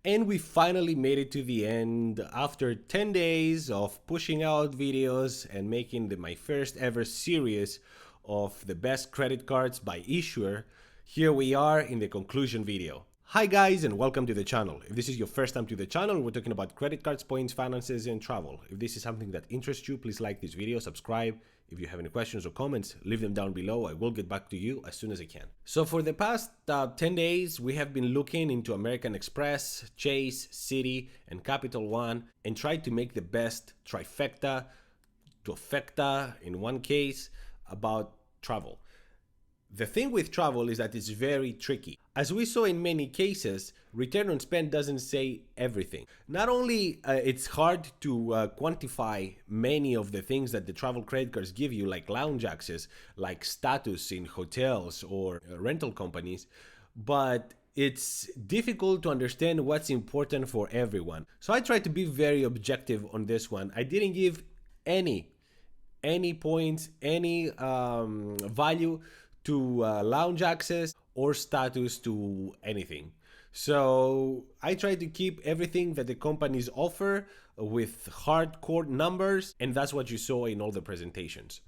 And we finally made it to the end after 10 days of pushing out videos and making my first ever series of the best credit cards by issuer. Here we are in the conclusion video. Hi guys and welcome to the channel. If this is your first time to the channel, we're talking about credit cards, points, finances, and travel. If this is something that interests you, please like this video, subscribe. If you have any questions or comments, leave them down below. I will get back to you as soon as I can. So for the past 10 days, we have been looking into American Express, Chase, Citi, and Capital One and tried to make the best trifecta, trifecta in one case about travel. The thing with travel is that it's very tricky. As we saw in many cases, return on spend doesn't say everything. Not only it's hard to quantify many of the things that the travel credit cards give you, like lounge access, like status in hotels or rental companies, but it's difficult to understand what's important for everyone. So I tried to be very objective on this one. I didn't give any points, any value to lounge access or status to anything. So I try to keep everything that the companies offer with hardcore numbers, and that's what you saw in all the presentations.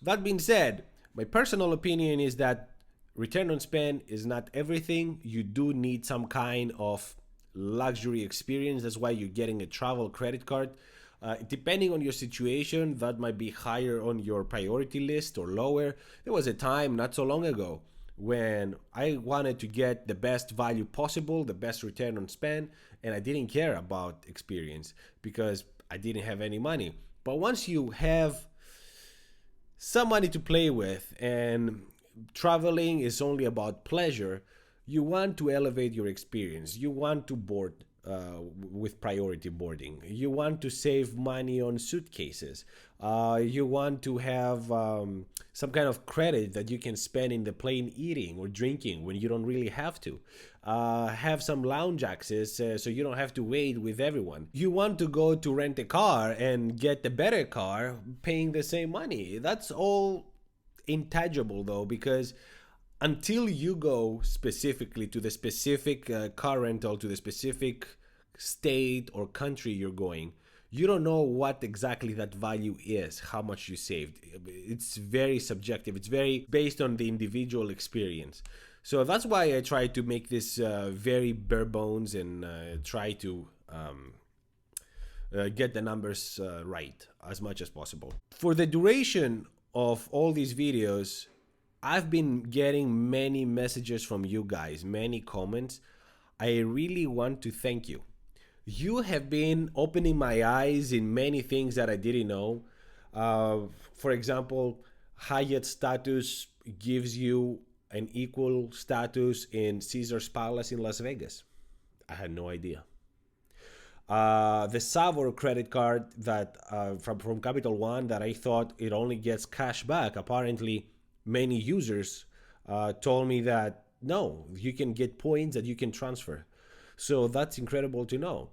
That being said, my personal opinion is that return on spend is not everything. You do need some kind of luxury experience. That's why you're getting a travel credit card. Depending on your situation, that might be higher on your priority list or lower. There was a time not so long ago when I wanted to get the best value possible, the best return on spend, and I didn't care about experience because I didn't have any money. But once you have some money to play with and traveling is only about pleasure, you want to elevate your experience. You want to board with priority boarding. You want to save money on suitcases. You want to have some kind of credit that you can spend in the plane eating or drinking when you don't really have to. Have some lounge access so you don't have to wait with everyone. You want to go to rent a car and get a better car paying the same money. That's all intangible though, because until you go specifically to the specific car rental, to the specific state or country you're going, you don't know what exactly that value is, how much you saved. It's very subjective. It's very based on the individual experience. So that's why I try to make this very bare bones and try to get the numbers right as much as possible. For the duration of all these videos, I've been getting many messages from you guys, many comments. I really want to thank you. You have been opening my eyes in many things that I didn't know. For example, Hyatt status gives you an equal status in Caesar's Palace in Las Vegas. I had no idea. The Savor credit card that from Capital One that I thought it only gets cash back, apparently many users told me that no, you can get points that you can transfer. So that's incredible to know.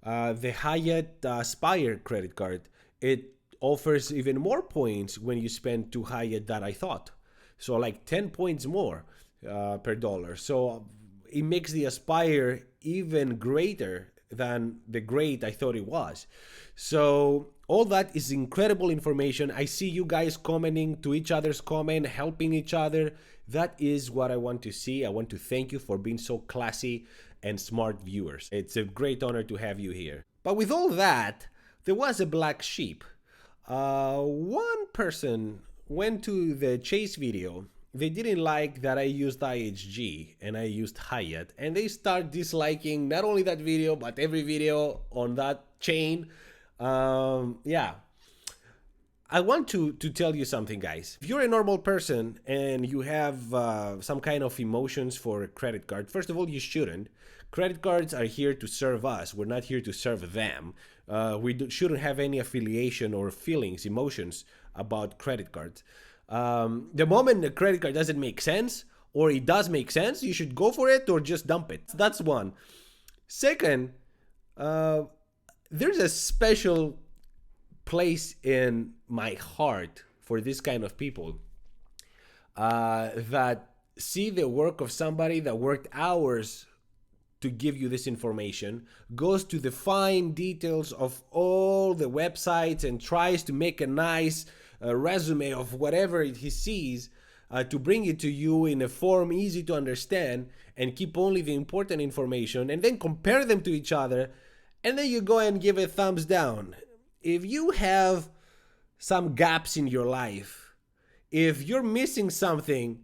The Hyatt Aspire credit card, it offers even more points when you spend to Hyatt than I thought. So like 10 points more per dollar. So it makes the Aspire even greater than the great I thought it was. So all that is incredible information. I see you guys commenting to each other's comment, helping each other. That is what I want to see. I want to thank you for being so classy and smart viewers. It's a great honor to have you here. But with all that, there was a black sheep. One person went to the Chase video. They didn't like that I used IHG and I used Hyatt, and they start disliking not only that video but every video on that chain. Yeah, I want to tell you something, guys. If you're a normal person and you have some kind of emotions for a credit card, first of all, you shouldn't. Credit cards are here to serve us. We're not here to serve them. We shouldn't have any affiliation or feelings, emotions about credit cards. The moment a credit card doesn't make sense, or it does make sense, you should go for it or just dump it. That's one. Second, there's a special place in my heart for this kind of people that see the work of somebody that worked hours to give you this information, goes to the fine details of all the websites and tries to make a nice resume of whatever he sees to bring it to you in a form easy to understand and keep only the important information and then compare them to each other, and then you go and give a thumbs down. If you have some gaps in your life, if you're missing something,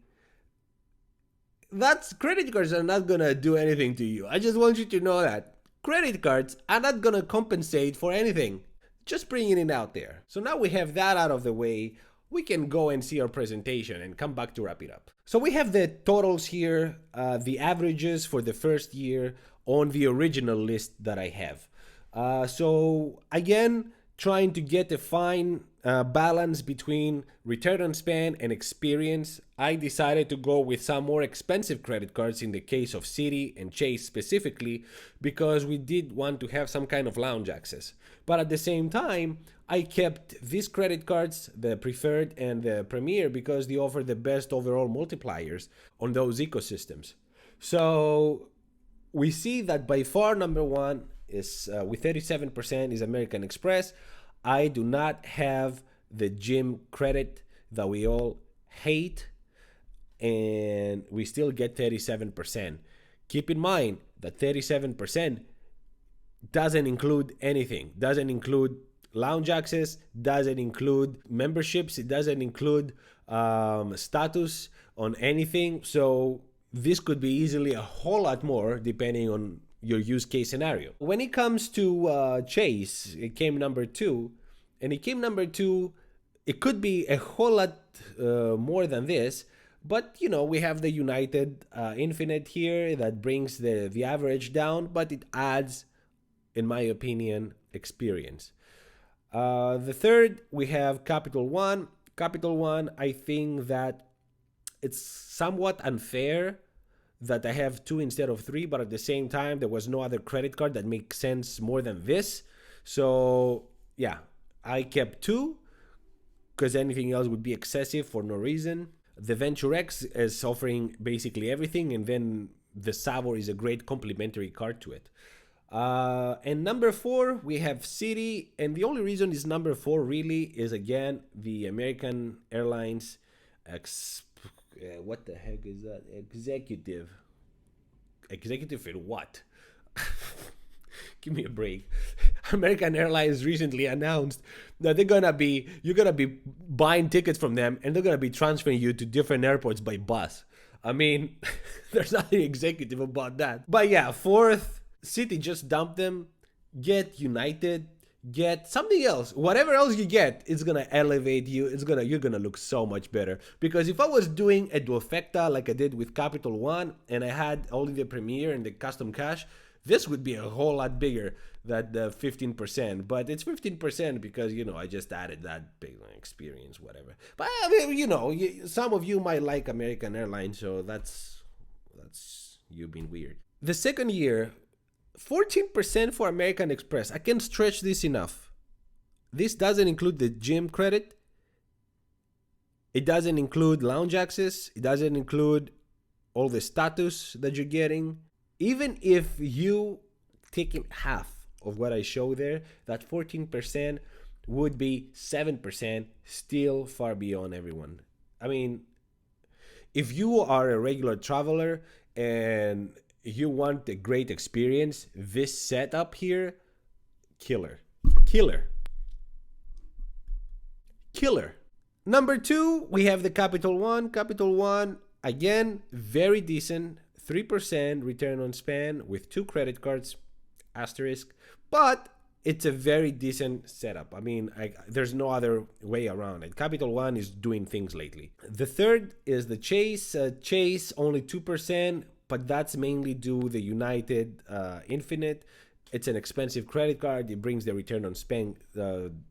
that's credit cards are not gonna do anything to you. I just want you to know that credit cards are not gonna compensate for anything. Just bringing it out there. So now we have that out of the way, we can go and see our presentation and come back to wrap it up. So we have the totals here, the averages for the first year on the original list that I have. So again, trying to get a fine balance between return on spend and experience, I decided to go with some more expensive credit cards in the case of Citi and Chase specifically, because we did want to have some kind of lounge access. But at the same time, I kept these credit cards, the Preferred and the Premier, because they offer the best overall multipliers on those ecosystems. So we see that by far number one is with 37% is American Express. I do not have the gym credit that we all hate, and we still get 37%. Keep in mind that 37% doesn't include anything, doesn't include lounge access, doesn't include memberships, it doesn't include status on anything. So this could be easily a whole lot more depending on your use case scenario. When it comes to Chase, it came number two, and it came number two. It could be a whole lot more than this, but you know, we have the United Infinite here that brings the average down, but it adds, in my opinion, experience. The third, we have Capital One. Capital One, I think that it's somewhat unfair that I have two instead of three, but at the same time, there was no other credit card that makes sense more than this. So yeah, I kept two because anything else would be excessive for no reason. The VentureX is offering basically everything, and then the Savor is a great complementary card to it. And number four, we have Citi, and the only reason is number four really is again the American Airlines what the heck is that? Executive in what? Give me a break. American Airlines recently announced that you're gonna be buying tickets from them, and they're gonna be transferring you to different airports by bus. I mean, there's nothing executive about that. But yeah, fourth, Citi just dumped them. Get United, get something else. Whatever else you get, it's gonna elevate you. You're gonna look so much better. Because if I was doing a duofecta like I did with Capital One, and I had only the Premier and the custom cash, this would be a whole lot bigger than the 15%. But it's 15% because, you know, I just added that big experience, whatever. But I mean, you know, some of you might like American Airlines, so that's you being weird. The second year, 14% for American Express. I can't stretch this enough. This doesn't include the gym credit. It doesn't include lounge access. It doesn't include all the status that you're getting. Even if you take in half of what I show there, that 14% would be 7%, still far beyond everyone. I mean, if you are a regular traveler and you want a great experience, this setup here, killer. Number two, we have the Capital One. Capital One, again, very decent, 3% return on spend with two credit cards, asterisk, but it's a very decent setup. I mean, there's no other way around it. Capital One is doing things lately. The third is the Chase. Chase, only 2%. But that's mainly due to the United Infinite. It's an expensive credit card. It brings the return on spend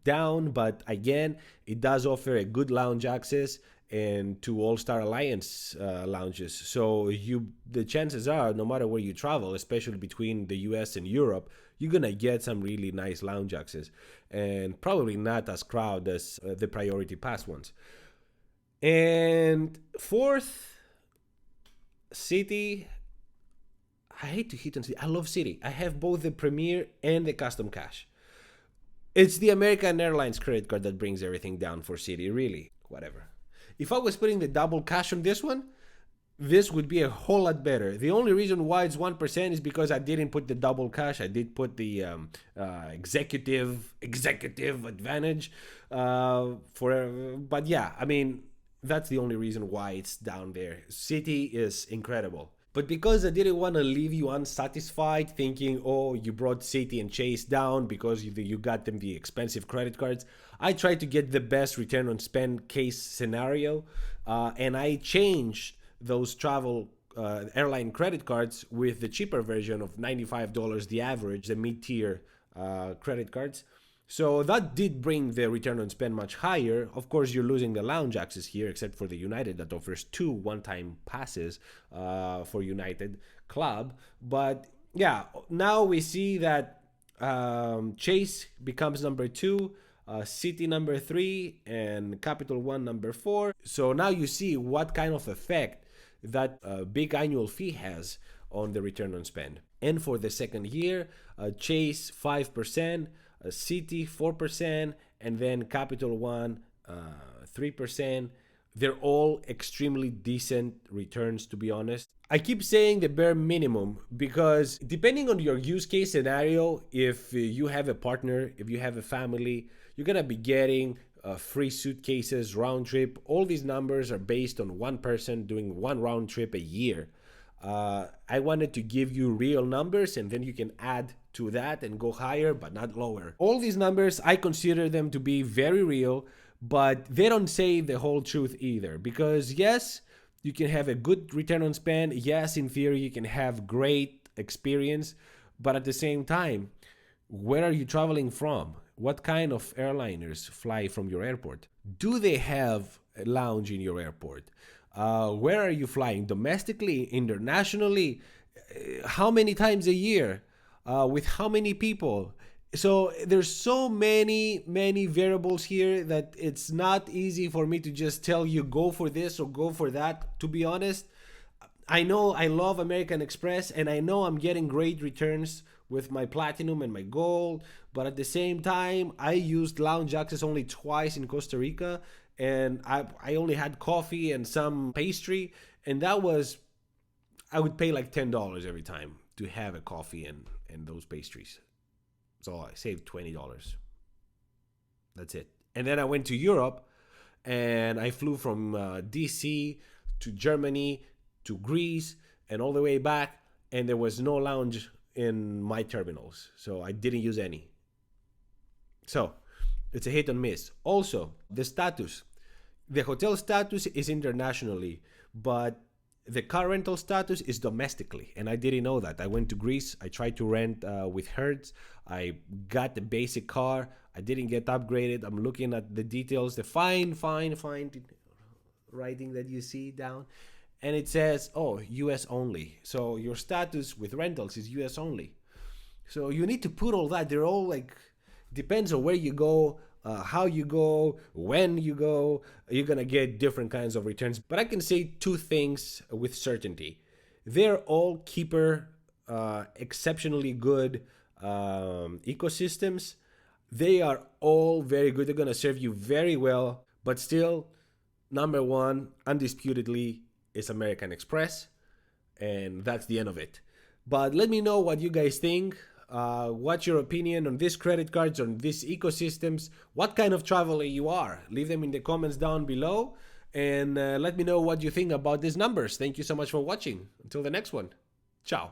down. But again, it does offer a good lounge access and to All-Star Alliance lounges. So the chances are, no matter where you travel, especially between the US and Europe, you're going to get some really nice lounge access. And probably not as crowded as the Priority Pass ones. And fourth, Citi, I hate to hit on Citi. I love Citi. I have both the Premier and the Custom Cash. It's the American Airlines credit card that brings everything down for Citi, really. Whatever. If I was putting the double cash on this one, this would be a whole lot better. The only reason why it's 1% is because I didn't put the double cash. I did put the executive advantage but yeah, I mean, that's the only reason why it's down there. Citi is incredible. But because I didn't want to leave you unsatisfied thinking, oh, you brought Citi and Chase down because you got them the expensive credit cards, I tried to get the best return on spend case scenario, and I changed those travel airline credit cards with the cheaper version of $95, the average, the mid-tier credit cards. So that did bring the return on spend much higher. Of course, you're losing the lounge access here, except for the United that offers 2 one-time passes for United Club. But yeah, now we see that Chase becomes number 2, Citi number 3, and Capital One number 4. So now you see what kind of effect that big annual fee has on the return on spend. And for the second year, Chase 5%, Citi 4%, and then Capital One 3%. They're all extremely decent returns, to be honest. I keep saying the bare minimum because depending on your use case scenario, if you have a partner, if you have a family, you're gonna be getting free suitcases, round trip. All these numbers are based on one person doing one round trip a year. I wanted to give you real numbers, and then you can add to that and go higher, but not lower. All these numbers, I consider them to be very real, but they don't say the whole truth either. Because yes, you can have a good return on spend. Yes, in theory, you can have great experience, but at the same time, where are you traveling from? What kind of airliners fly from your airport? Do they have a lounge in your airport? Where are you flying? Domestically, internationally? How many times a year? With how many people? So there's so many variables here that it's not easy for me to just tell you go for this or go for that. To be honest, I know I love American Express and I know I'm getting great returns with my Platinum and my Gold, but at the same time, I used lounge access only twice in Costa Rica, and I only had coffee and some pastry, and that was, I would pay like $10 every time to have a coffee and those pastries. So I saved $20. That's it. And then I went to Europe, and I flew from DC to Germany to Greece and all the way back, and there was no lounge in my terminals, so I didn't use any. So it's a hit and miss. Also, the status. The hotel status is internationally, but the car rental status is domestically, and I didn't know that. I went to Greece. I tried to rent with Hertz. I got the basic car. I didn't get upgraded. I'm looking at the details, the fine writing that you see down, and it says, oh, US only. So your status with rentals is US only. So you need to put all that. They're all like, depends on where you go, how you go, when you go, you're gonna get different kinds of returns. But I can say 2 things with certainty. They're all keeper, exceptionally good ecosystems. They are all very good. They're gonna serve you very well. But still, number 1, undisputedly, is American Express. And that's the end of it. But let me know what you guys think. What's your opinion on these credit cards, on these ecosystems? What kind of traveler you are? Leave them in the comments down below, and let me know what you think about these numbers. Thank you so much for watching. Until the next one. Ciao.